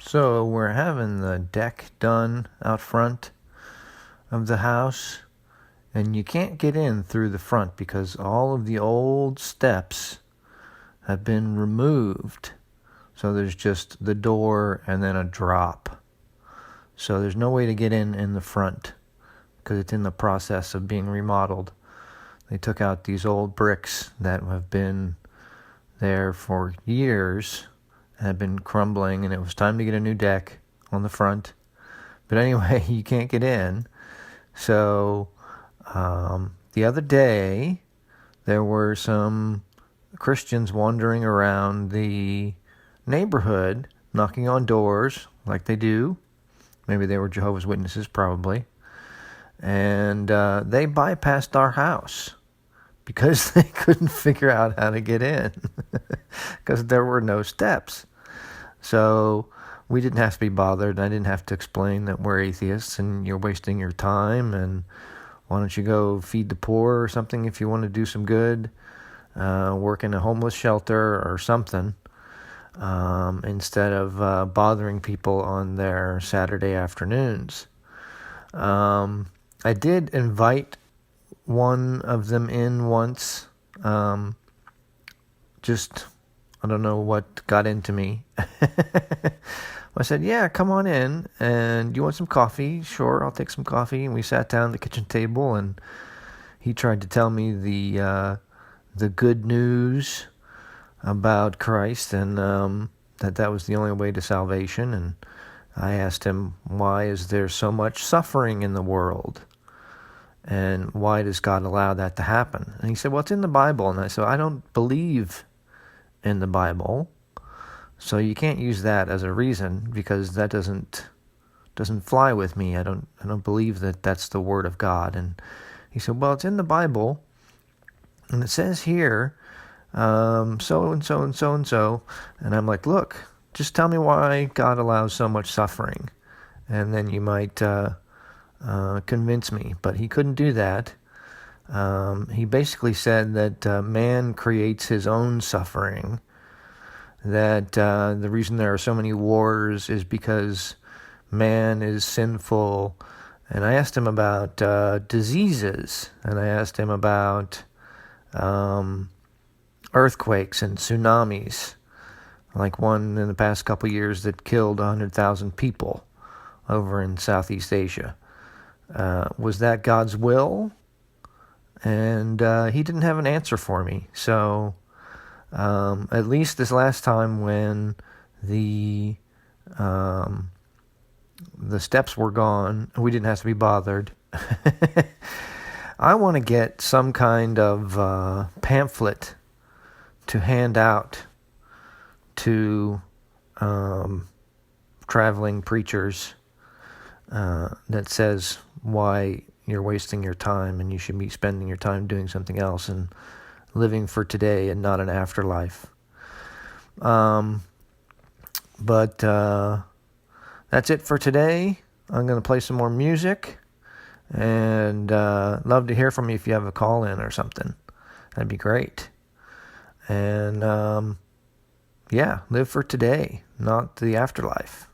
So we're having the deck done out front of the house, and you can't get in through the front because all of the old steps have been removed. So there's just the door and then a drop. So there's no way to get in the front because it's in the process of being remodeled. They took out these old bricks that have been there for years, had been crumbling, and it was time to get a new deck on the front. But anyway, you can't get in. So the other day, there were some Christians wandering around the neighborhood, knocking on doors like they do. Maybe they were Jehovah's Witnesses, probably. And they bypassed our house because they couldn't figure out how to get in because there were no steps. So we didn't have to be bothered. I didn't have to explain that we're atheists and you're wasting your time, and why don't you go feed the poor or something if you want to do some good, work in a homeless shelter or something, instead of bothering people on their Saturday afternoons. I did invite one of them in once. I don't know what got into me. I said, yeah, come on in. And you want some coffee? Sure, I'll take some coffee. And we sat down at the kitchen table, and he tried to tell me the good news about Christ, and that was the only way to salvation. And I asked him, why is there so much suffering in the world? And why does God allow that to happen? And he said, well, it's in the Bible. And I said, I don't believe in the Bible, so you can't use that as a reason, because that doesn't fly with me. I don't believe that that's the Word of God. And he said, well, it's in the Bible, and it says here, so and so and so and so. And I'm like, look, just tell me why God allows so much suffering, and then you might convince me. But he couldn't do that. He basically said that man creates his own suffering, that the reason there are so many wars is because man is sinful. And I asked him about diseases, and I asked him about earthquakes and tsunamis, like one in the past couple years that killed 100,000 people over in Southeast Asia. Was that God's will? And he didn't have an answer for me. So at least this last time when the steps were gone, we didn't have to be bothered. I want to get some kind of pamphlet to hand out to traveling preachers that says why you're wasting your time and you should be spending your time doing something else and living for today and not an afterlife. But that's it for today. I'm going to play some more music, and love to hear from you if you have a call in or something. That'd be great. And live for today, not the afterlife.